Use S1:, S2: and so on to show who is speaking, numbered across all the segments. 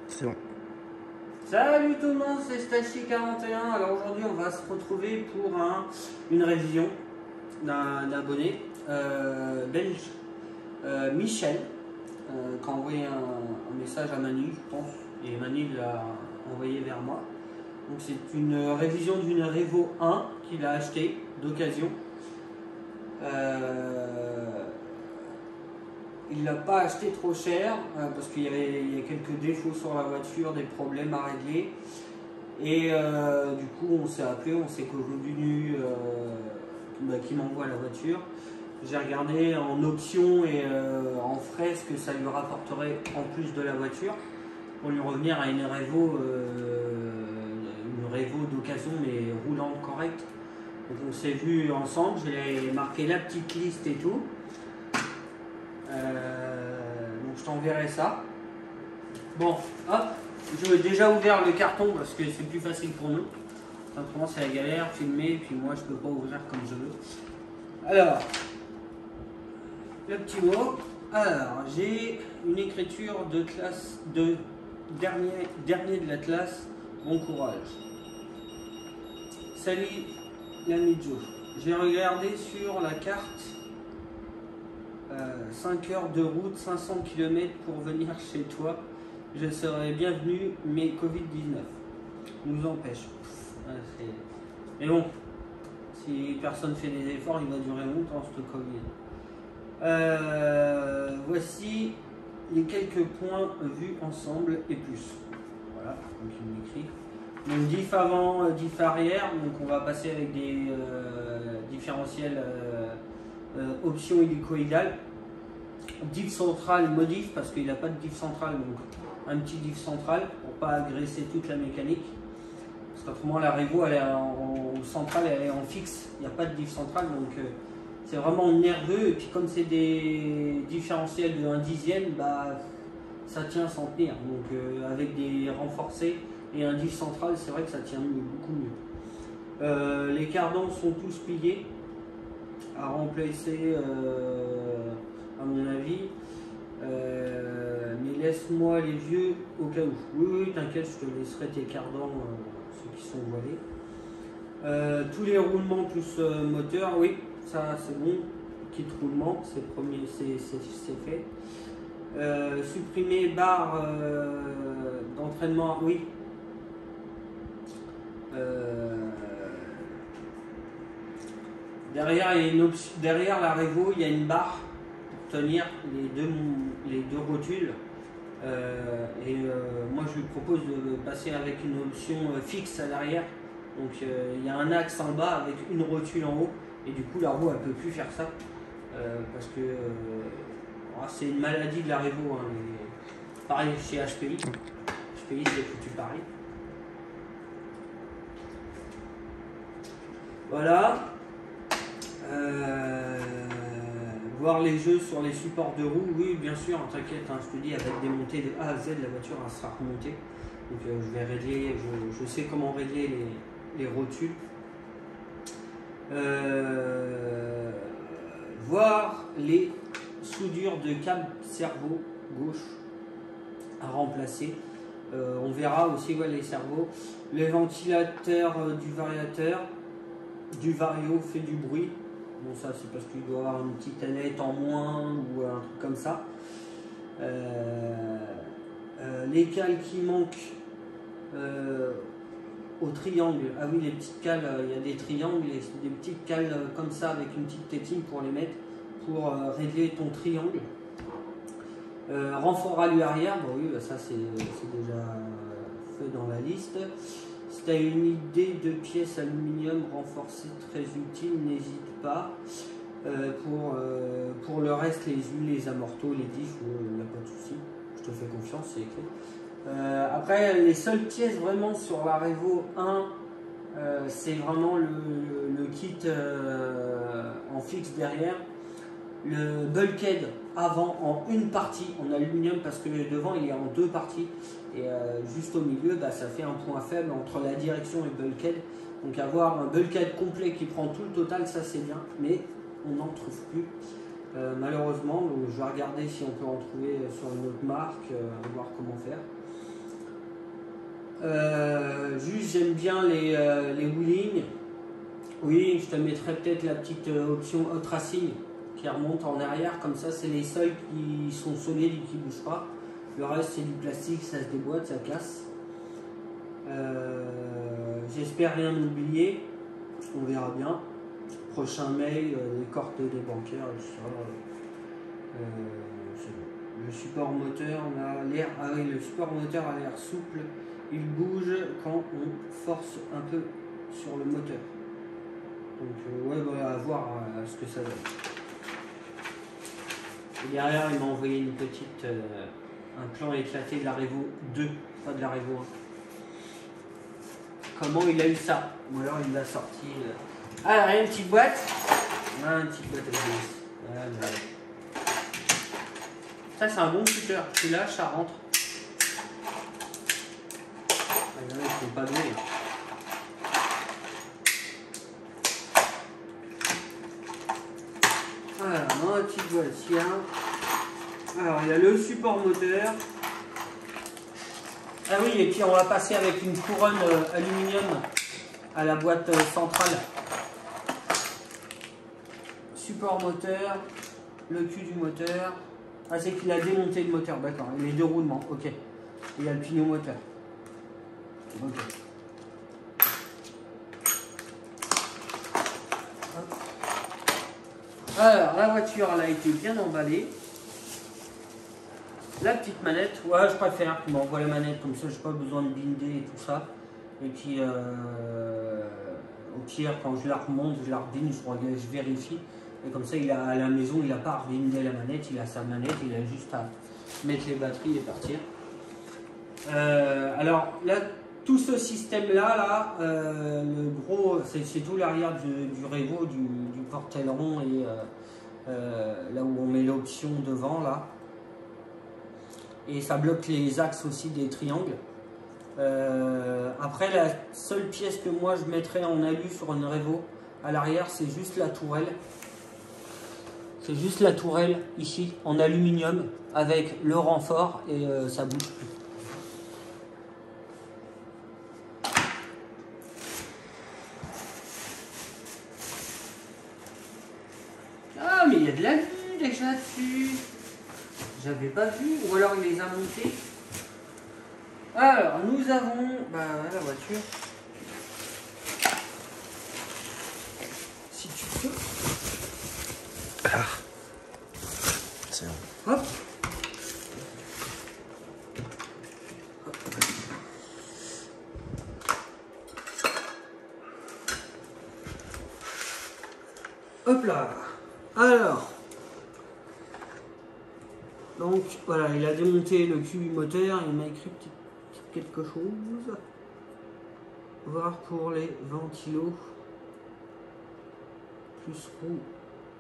S1: C'est bon.
S2: Salut tout le monde, c'est Stacy41. Alors aujourd'hui, on va se retrouver pour une révision d'un abonné belge, Michel, qui a envoyé un message à Manu, je pense, et Manu l'a envoyé vers moi. Donc c'est une révision d'une Revo 1 qu'il a acheté d'occasion. Il l'a pas acheté trop cher parce qu'il y a quelques défauts sur la voiture, des problèmes à régler. Et du coup, on s'est appelé, on s'est convenu qu'il m'envoie la voiture. J'ai regardé en option et en frais ce que ça lui rapporterait en plus de la voiture pour lui revenir à une Revo d'occasion mais roulante correcte. Donc on s'est vu ensemble, j'ai marqué la petite liste et tout. Donc je t'enverrai ça. Bon, hop, j'ai déjà ouvert le carton parce que c'est plus facile pour nous. Simplement c'est la galère, filmer, puis moi je peux pas ouvrir comme je veux. Alors, le petit mot. Alors, j'ai une écriture de classe de dernier de la classe. Bon courage. Salut l'ami Joe. J'ai regardé sur la carte. 5 heures de route, 500 km pour venir chez toi. Je serais bienvenu, mais Covid-19 nous empêche. Mais bon, si personne fait des efforts, il va durer longtemps ce Covid. Voici les quelques points vus ensemble et plus. Voilà, donc il m'écrit. Donc diff avant, diff arrière. Donc on va passer avec des différentiels option hélicoïdale. Diff central modif parce qu'il n'a pas de diff central, donc un petit diff central pour pas agresser toute la mécanique. Parce qu'autrement la Revo elle est en centrale, elle est en fixe, il n'y a pas de diff central, donc c'est vraiment nerveux. Et puis comme c'est des différentiels de 1/10, bah ça tient sans tenir. Donc avec des renforcés et un diff central, c'est vrai que ça tient beaucoup mieux. Les cardans sont tous pliés à remplacer à mon avis, mais laisse-moi les vieux au cas où. Oui, t'inquiète, je te laisserai tes cardans, ceux qui sont voilés. Tous les roulements plus moteur, oui, ça c'est bon. Kit roulement, c'est fait. Supprimer barre d'entraînement, oui. Derrière la Revo, il y a une barre pour tenir les deux rotules. Moi, je lui propose de passer avec une option fixe à l'arrière. Donc, il y a un axe en bas avec une rotule en haut. Et du coup, la roue, elle ne peut plus faire ça. Parce que c'est une maladie de la Revo. Hein, pareil chez HPI. HPI, c'est foutu pareil. Voilà. Voir les jeux sur les supports de roues, oui bien sûr, t'inquiète, hein, je te dis, avec des montées de A à Z, la voiture elle sera remontée. Donc je vais régler, je sais comment régler les rotules. Voir les soudures de câble cerveau gauche à remplacer. On verra aussi les cerveaux. Le ventilateur du variateur. Du vario fait du bruit. Bon, ça c'est parce qu'il doit avoir une petite ailette en moins ou un truc comme ça. Les cales qui manquent au triangle. Ah oui, les petites cales, il y a des triangles et des petites cales comme ça avec une petite tétine pour les mettre pour régler ton triangle. Renfort à arrière, bon oui, ça c'est déjà fait dans la liste. Si tu as une idée de pièces aluminium renforcées très utile, n'hésite pas. Pour le reste, les huiles, les amortos, les diffs, il n'y a pas de souci. Je te fais confiance, c'est écrit. Après, les seules pièces vraiment sur la Revo 1, c'est vraiment le kit en fixe derrière. Le bulkhead avant en une partie en aluminium parce que le devant il est en deux parties et juste au milieu ça fait un point faible entre la direction et le bulkhead. Donc avoir un bulkhead complet qui prend tout le total, ça c'est bien, mais on n'en trouve plus malheureusement. Donc je vais regarder si on peut en trouver sur une autre marque, voir comment faire. Juste j'aime bien les wheelings. Oui, je te mettrai peut-être la petite option Hot Racing qui remonte en arrière, comme ça c'est les seuls qui sont solides et qui ne bougent pas. Le reste c'est du plastique, ça se déboîte, ça casse. J'espère rien oublier, on verra bien. Prochain mail, les cortes des bancaires et tout ça. C'est bon. Le support moteur a l'air, ah oui, le support moteur a l'air souple, il bouge quand on force un peu sur le moteur. Donc ouais, voilà, à voir ce que ça donne. Et derrière, il m'a envoyé une petite, un plan éclaté de la Revo 2, pas de la Revo 1. Comment il a eu ça? Ou alors il l'a sorti. Ah, une petite boîte. Ah, une petite boîte avec des... voilà. Ça, c'est un bon shooter. Tu lâches, ça rentre. Ah, il y en a qui sont pas doués. Voilà, dans la petite boîte, il y a... Alors, il y a le support moteur. Ah oui, et puis on va passer avec une couronne aluminium à la boîte centrale. Support moteur, le cul du moteur. Ah, c'est qu'il a démonté le moteur, d'accord. Et les deux roulements, ok. Et il y a le pignon moteur. Ok. Alors, la voiture, elle a été bien emballée. La petite manette, ouais, je préfère qu'il m'envoie la manette, comme ça, j'ai pas besoin de binder et tout ça. Et puis, au pire, quand je la remonte, je la rebinde, je vérifie. Et comme ça, il a, à la maison, il n'a pas à rebinder la manette, il a sa manette, il a juste à mettre les batteries et partir. Alors, là, tout ce système-là, le gros, c'est tout l'arrière du Revo, du porte-aileron et là où on met l'option devant, là. Et ça bloque les axes aussi des triangles. Après, la seule pièce que moi je mettrais en alu sur une Revo à l'arrière, c'est juste la tourelle. C'est juste la tourelle ici en aluminium avec le renfort et ça bouge plus. Ah, mais il y a de la vue déjà dessus. J'avais pas vu, ou alors il les a montés. Alors, nous avons la voiture. Si tu peux.
S1: Ah. C'est bon.
S2: Hop. Hop là. Alors. Donc voilà, il a démonté le cul moteur, il m'a écrit quelque chose. Voir pour les ventilos. Plus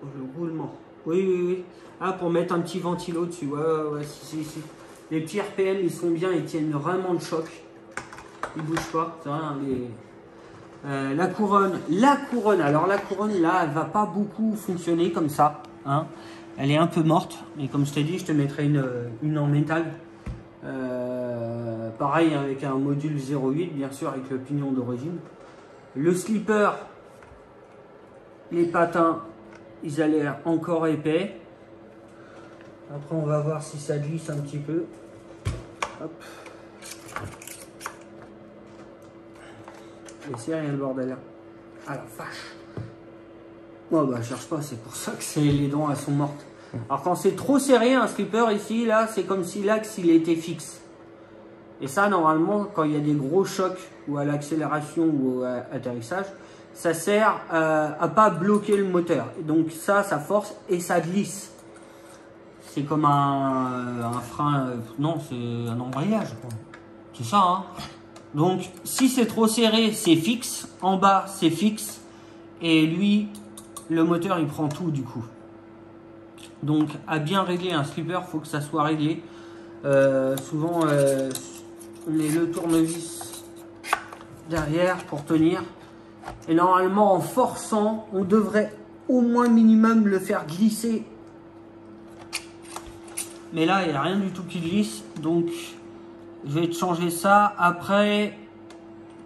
S2: le roulement. Oui. Ah, pour mettre un petit ventilo dessus. Ouais, si. Les petits RPM, ils sont bien, ils tiennent vraiment le choc. Ils bougent pas. C'est rien, la couronne. Alors la couronne, là, elle va pas beaucoup fonctionner comme ça. Hein. Elle est un peu morte, mais comme je t'ai dit, je te mettrai une en métal. Pareil, avec un module 0.8, bien sûr, avec le pignon d'origine. Le slipper, les patins, ils ont l'air encore épais. Après, on va voir si ça glisse un petit peu. Hop. Et c'est rien le bordel. Ah la vache. Oh bah, je cherche pas, c'est pour ça que les dents elles sont mortes. Alors quand c'est trop serré, un slipper ici, là, c'est comme si l'axe il était fixe. Et ça, normalement, quand il y a des gros chocs, ou à l'accélération ou à l'atterrissage, ça sert à pas bloquer le moteur. Et donc ça force et ça glisse. C'est comme un frein, non, c'est un embrayage. C'est ça, hein. Donc si c'est trop serré, c'est fixe. En bas, c'est fixe. Et lui, le moteur, il prend tout du coup. Donc à bien régler un slipper, il faut que ça soit réglé. Souvent, on met le tournevis derrière pour tenir. Et normalement, en forçant, on devrait au moins minimum le faire glisser. Mais là, il n'y a rien du tout qui glisse. Donc, Je vais te changer ça. Après,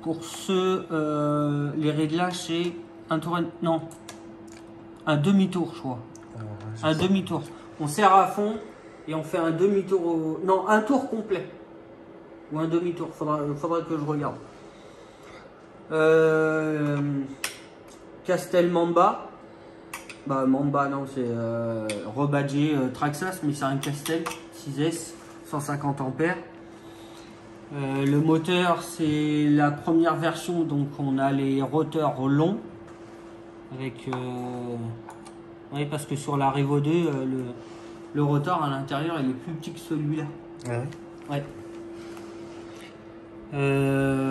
S2: pour les réglages, c'est un tour... Non, un demi-tour, je crois. Un demi-tour. On serre à fond et on fait un demi-tour. Non, un tour complet. Ou un demi-tour. Faudra que je regarde. Castel Mamba. Bah, Mamba, non, c'est rebadgé Traxxas, mais c'est un Castel 6S, 150 ampères. Le moteur, c'est la première version, donc on a les roteurs longs. Avec. Oui, parce que sur la Revo 2, le rotor à l'intérieur, il est plus petit que celui-là.
S1: Ah ouais.
S2: Ouais.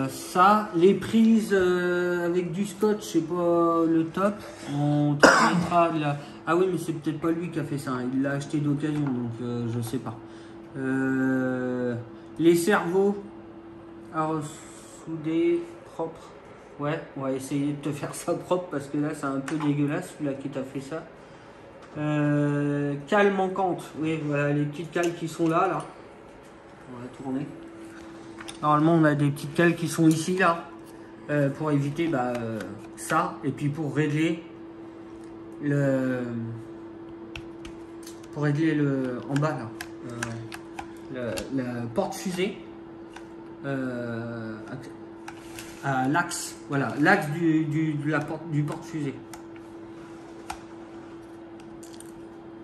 S2: Ça, les prises avec du scotch, c'est pas le top. On te mettra de la... Ah oui, mais c'est peut-être pas lui qui a fait ça. Il l'a acheté d'occasion, donc je sais pas. Les cerveaux à ressouder propre. Ouais, on va essayer de te faire ça propre parce que là, c'est un peu dégueulasse, celui-là qui t'a fait ça. Cale manquante. Oui, voilà, les petites cales qui sont là. On va tourner. Normalement, on a des petites cales qui sont ici, là, pour éviter ça, et puis pour régler en bas, là, la porte-fusée à l'axe, voilà, l'axe du porte-fusée.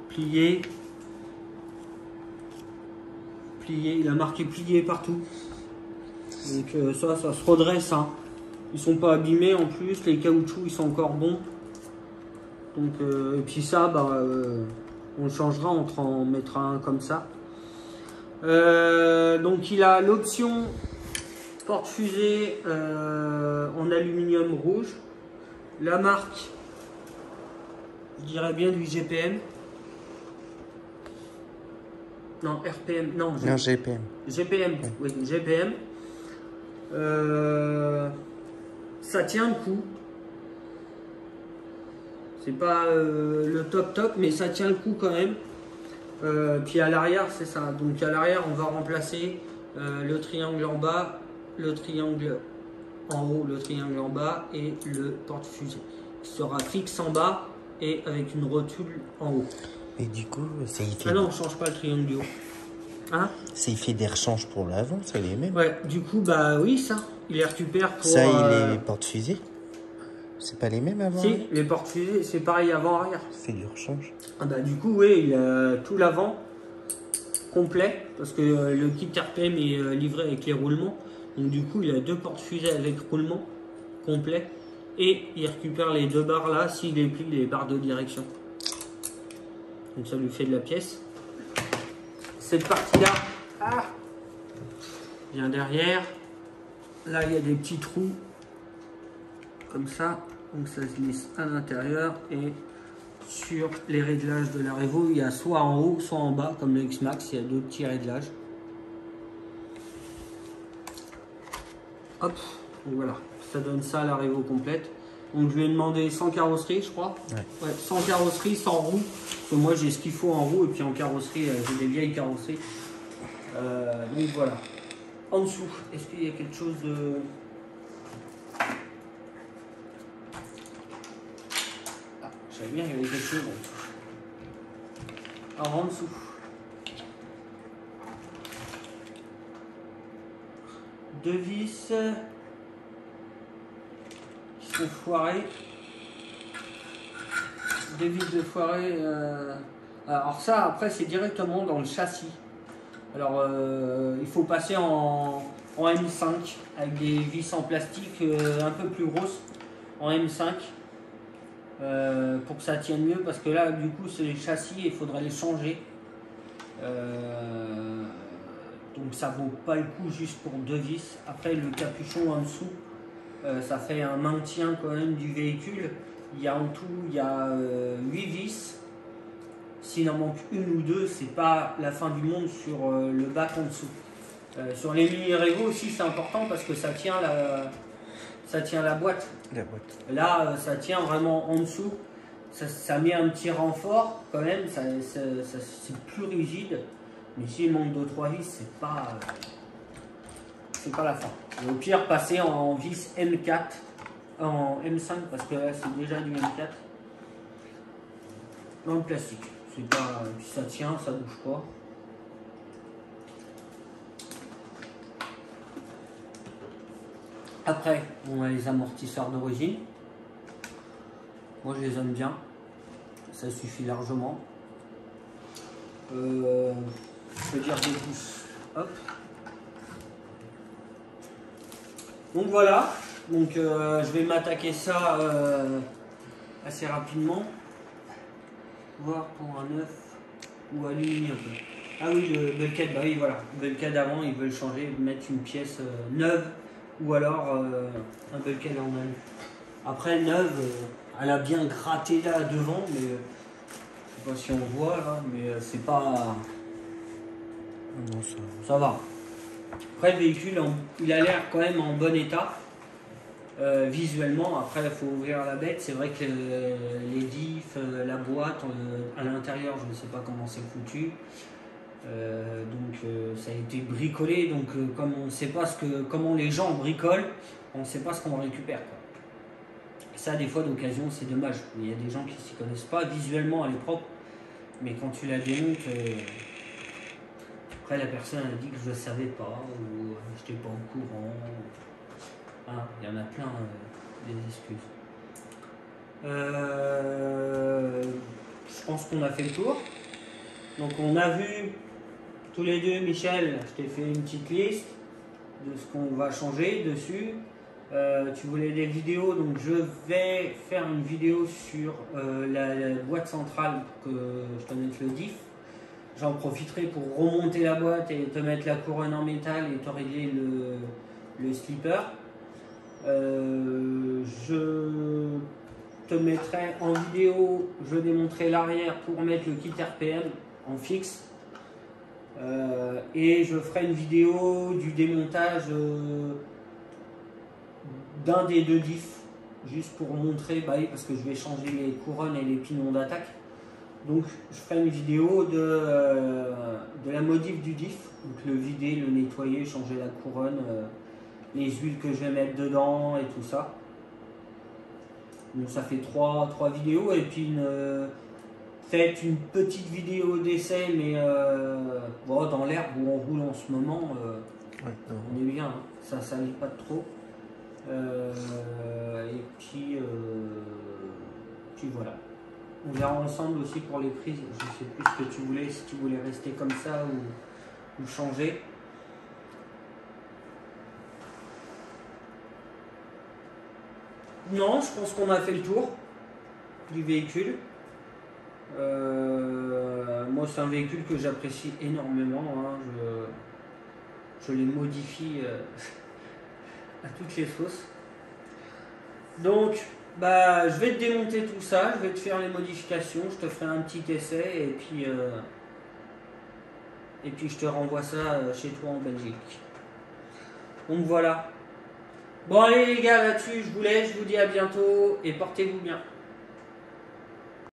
S2: Plié, il a marqué plié partout. Donc ça se redresse, hein. Ils sont pas abîmés en plus, les caoutchoucs ils sont encore bons. Donc et puis ça, on le changera, on en mettra un comme ça. Donc il a l'option porte-fusée en aluminium rouge. La marque, je dirais bien du GPM. Non, RPM, non,
S1: GPM.
S2: GPM, ouais. Oui, GPM. Ça tient le coup. C'est pas le top, mais ça tient le coup quand même. Puis à l'arrière, c'est ça. Donc à l'arrière, on va remplacer le triangle en bas, le triangle en haut, le triangle en bas et le porte-fusée. Qui sera fixe en bas et avec une rotule en haut.
S1: Et du coup, ça y fait...
S2: Ah non, on change pas le triangle du haut. Hein?
S1: Ça y fait des rechanges pour l'avant, ça les mêmes.
S2: Ouais, du coup, bah oui, ça. Il les récupère pour...
S1: Ça, il les porte-fusées. C'est pas les mêmes avant?
S2: Si, les porte-fusées, c'est pareil avant-arrière.
S1: Ça fait du rechange.
S2: Ah bah du coup, oui, il a tout l'avant complet, parce que le kit RPM est livré avec les roulements. Donc du coup, il a deux porte-fusées avec roulement complet. Et il récupère les deux barres là, s'il déplie les barres de direction. Donc ça lui fait de la pièce. Cette partie-là, vient derrière. Là, il y a des petits trous, comme ça. Donc ça se glisse à l'intérieur. Et sur les réglages de la Revo, il y a soit en haut, soit en bas, comme le X-Max, il y a deux petits réglages. Hop, donc voilà, ça donne ça la Revo complète. Donc je lui ai demandé sans carrosserie, je crois. Ouais, sans carrosserie, sans roue. Parce que moi j'ai ce qu'il faut en roue et puis en carrosserie, j'ai des vieilles carrosseries. Donc voilà. En dessous, est-ce qu'il y a quelque chose de... Ah, je savais bien qu'il y avait quelque chose en dessous. Alors en dessous. Deux vis qui sont foirées. Deux vis de foirées. Alors ça, après, c'est directement dans le châssis. Alors, il faut passer en M5 avec des vis en plastique un peu plus grosses, en M5, pour que ça tienne mieux, parce que là, du coup, c'est les châssis et il faudrait les changer. Donc ça vaut pas le coup juste pour deux vis. Après le capuchon en dessous, ça fait un maintien quand même du véhicule. Il y a en tout, il y a 8 vis. S'il en manque une ou deux, c'est pas la fin du monde sur le bac en dessous. Sur les mini Revo aussi, c'est important parce que ça tient la boîte. Là, ça tient vraiment en dessous. Ça met un petit renfort quand même. C'est plus rigide. Mais s'il manque 2-3 vis, c'est pas... fais pas la fin. Et au pire, passer en vis M4, en M5, parce que là, c'est déjà du M4. Dans le plastique. C'est pas, puis ça tient, ça bouge pas. Après, on a les amortisseurs d'origine. Moi, je les aime bien. Ça suffit largement. Je peux dire des pouces. Hop. Donc voilà. Donc je vais m'attaquer ça assez rapidement. Voir pour un œuf ou aluminium. Ah oui, le bulkhead, bah oui, voilà. Le bulkhead avant, ils veulent changer, mettre une pièce neuve ou alors un bulkhead en alu. Après, neuve, elle a bien gratté là devant, mais je sais pas si on voit là, mais c'est pas.
S1: Non,
S2: ça va. Après, le véhicule, il a l'air quand même en bon état. Visuellement, après il faut ouvrir la bête, c'est vrai que les diffs, la boîte à l'intérieur, je ne sais pas comment c'est foutu, donc ça a été bricolé, donc comme on ne sait pas comment les gens bricolent, on ne sait pas ce qu'on récupère, quoi. Ça, des fois d'occasion, c'est dommage, il y a des gens qui s'y connaissent pas, visuellement elle est propre, mais quand tu la démontes, après la personne a dit que je ne savais pas, ou je n'étais pas au courant. Ah, il y en a plein des excuses. Je pense qu'on a fait le tour. Donc on a vu tous les deux, Michel, je t'ai fait une petite liste de ce qu'on va changer dessus. Tu voulais des vidéos, donc je vais faire une vidéo sur la boîte centrale pour que je te mette le diff. J'en profiterai pour remonter la boîte et te mettre la couronne en métal et te régler le slipper. Je te mettrai en vidéo, je démontrerai l'arrière pour mettre le kit RPM en fixe, et je ferai une vidéo du démontage d'un des deux diffs, juste pour montrer, bah oui, parce que je vais changer les couronnes et les pinons d'attaque, donc je ferai une vidéo de la modif du diff, donc le vider, le nettoyer, changer la couronne, les huiles que je vais mettre dedans et tout ça. Donc ça fait trois vidéos, et puis peut-être une petite vidéo d'essai, mais bon, dans l'herbe où on roule en ce moment, on est bien, hein. Ça salit pas trop. Et puis voilà. On verra ensemble aussi pour les prises. Je sais plus ce que tu voulais, si tu voulais rester comme ça ou changer. Non, je pense qu'on a fait le tour du véhicule. Moi, c'est un véhicule que j'apprécie énormément, hein. Je les modifie à toutes les sauces. Donc, bah, je vais te démonter tout ça, je vais te faire les modifications, je te ferai un petit essai, et puis je te renvoie ça chez toi en Belgique. Donc voilà. Bon allez les gars, là-dessus, je vous laisse, je vous dis à bientôt et portez-vous bien.